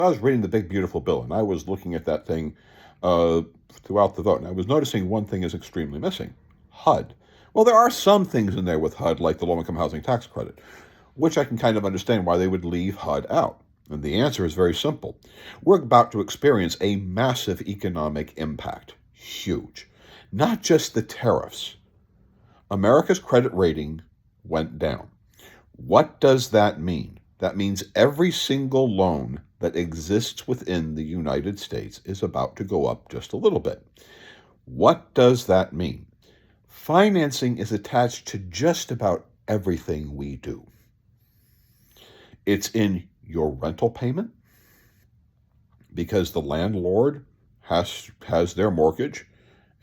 I was reading the Big Beautiful Bill, and I was looking at that thing uh, throughout the vote, and I was noticing one thing is extremely missing: HUD. Well, there are some things in there with HUD, like the low-income housing tax credit, which I can kind of understand why they would leave HUD out. And the answer is very simple. We're about to experience a massive economic impact. Huge. Not just the tariffs. America's credit rating went down. What does that mean? That means every single loan that exists within the United States is about to go up just a little bit. What does that mean? Financing is attached to just about everything we do. It's in your rental payment because the landlord has their mortgage,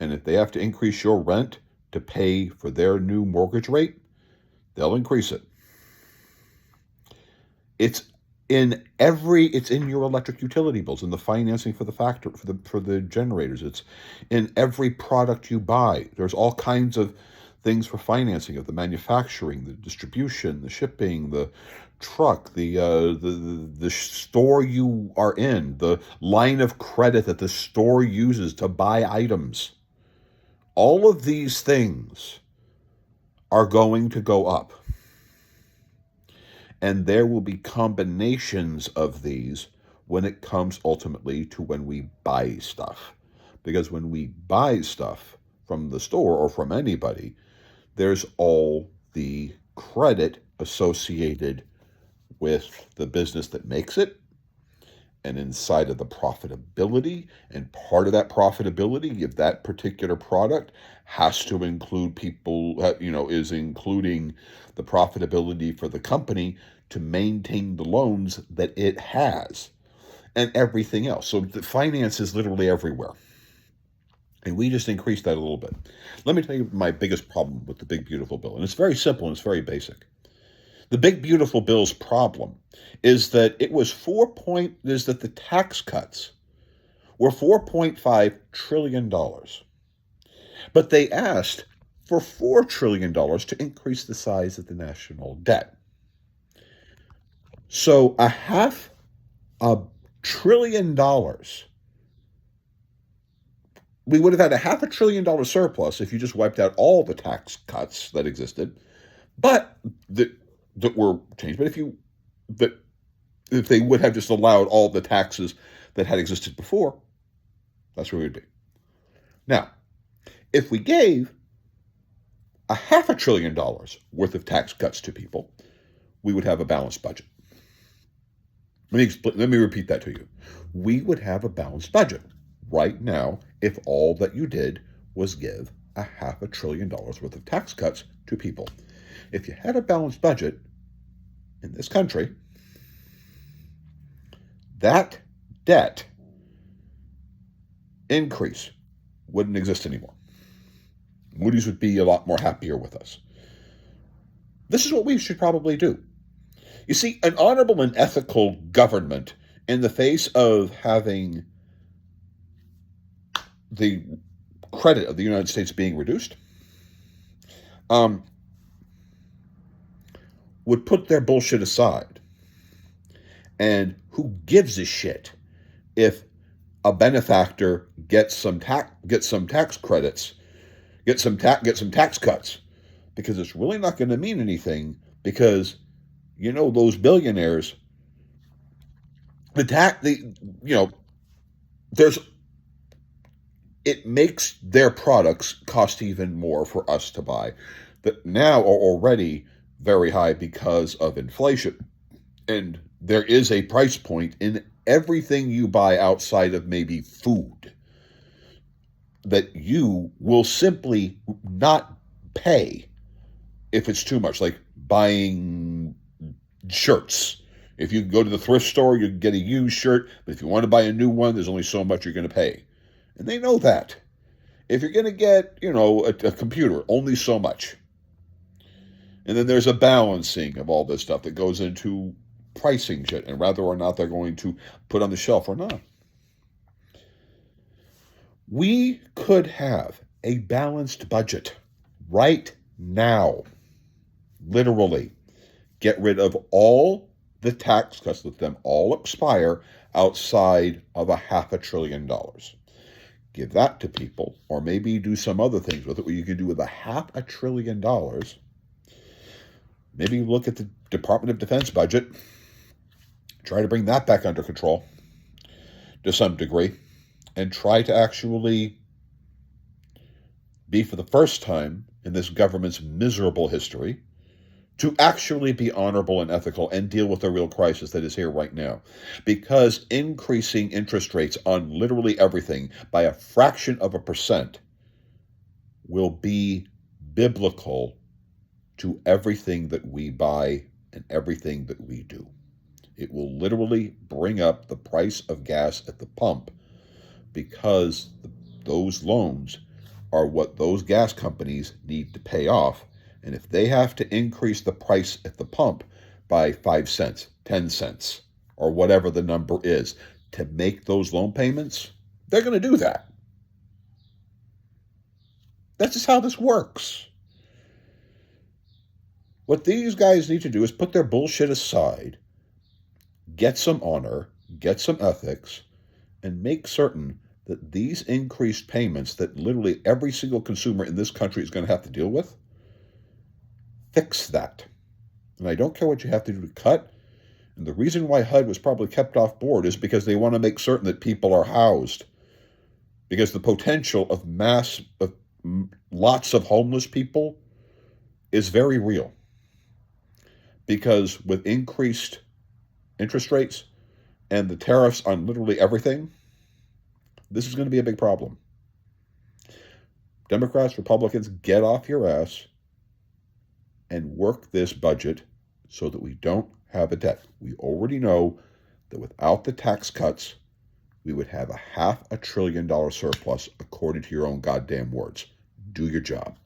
and if they have to increase your rent to pay for their new mortgage rate, they'll increase it. It's in your electric utility bills, in the financing for the factor for the generators. It's in every product you buy. There's all kinds of things for financing of the manufacturing, the distribution, the shipping, the truck, the store you are in, the line of credit that the store uses to buy items. All of these things are going to go up. And there will be combinations of these when it comes ultimately to when we buy stuff. Because when we buy stuff from the store or from anybody, there's all the credit associated with the business that makes it and inside of the profitability. And part of that profitability of that particular product has to include is including the profitability for the company to maintain the loans that it has and everything else. So the finance is literally everywhere. And we just increased that a little bit. Let me tell you my biggest problem with the Big Beautiful Bill. And it's very simple and it's very basic. The Big Beautiful Bill's problem is that the tax cuts were $4.5 trillion. But they asked for $4 trillion to increase the size of the national debt. So $500 billion, we would have had a $500 billion surplus if you just wiped out all the tax cuts that existed, but that were changed. But if they would have just allowed all the taxes that had existed before, that's where we would be. Now, if we gave a $500 billion worth of tax cuts to people, we would have a balanced budget. Let me repeat that to you. We would have a balanced budget right now if all that you did was give a $500 billion worth of tax cuts to people. If you had a balanced budget in this country, that debt increase wouldn't exist anymore. Moody's would be a lot more happier with us. This is what we should probably do. You see, an honorable and ethical government, in the face of having the credit of the United States being reduced, would put their bullshit aside. And who gives a shit if a benefactor gets some tax credits, get some tax cuts, because it's really not going to mean anything. Because those billionaires, it makes their products cost even more for us to buy, that now are already very high because of inflation. And there is a price point in everything you buy outside of maybe food that you will simply not pay if it's too much, like buying shirts. If you go to the thrift store, you can get a used shirt, but if you want to buy a new one, there's only so much you're going to pay. And they know that. If you're going to get, a computer, only so much. And then there's a balancing of all this stuff that goes into pricing shit and whether or not they're going to put on the shelf or not. We could have a balanced budget right now. Literally. Get rid of all the tax cuts, let them all expire, outside of $500 billion. Give that to people, or maybe do some other things with it, what you could do with $500 billion. Maybe look at the Department of Defense budget, try to bring that back under control to some degree, and try to actually be, for the first time in this government's miserable history, to actually be honorable and ethical and deal with the real crisis that is here right now. Because increasing interest rates on literally everything by a fraction of a percent will be biblical to everything that we buy and everything that we do. It will literally bring up the price of gas at the pump, because those loans are what those gas companies need to pay off. And if they have to increase the price at the pump by 5 cents, 10 cents, or whatever the number is to make those loan payments, they're going to do that. That's just how this works. What these guys need to do is put their bullshit aside, get some honor, get some ethics, and make certain that these increased payments that literally every single consumer in this country is going to have to deal with, fix that. And I don't care what you have to do to cut. And the reason why HUD was probably kept off board is because they want to make certain that people are housed. Because the potential of lots of homeless people is very real. Because with increased interest rates and the tariffs on literally everything, this is going to be a big problem. Democrats, Republicans, get off your ass and work this budget so that we don't have a debt. We already know that without the tax cuts, we would have $500 billion surplus, according to your own goddamn words. Do your job.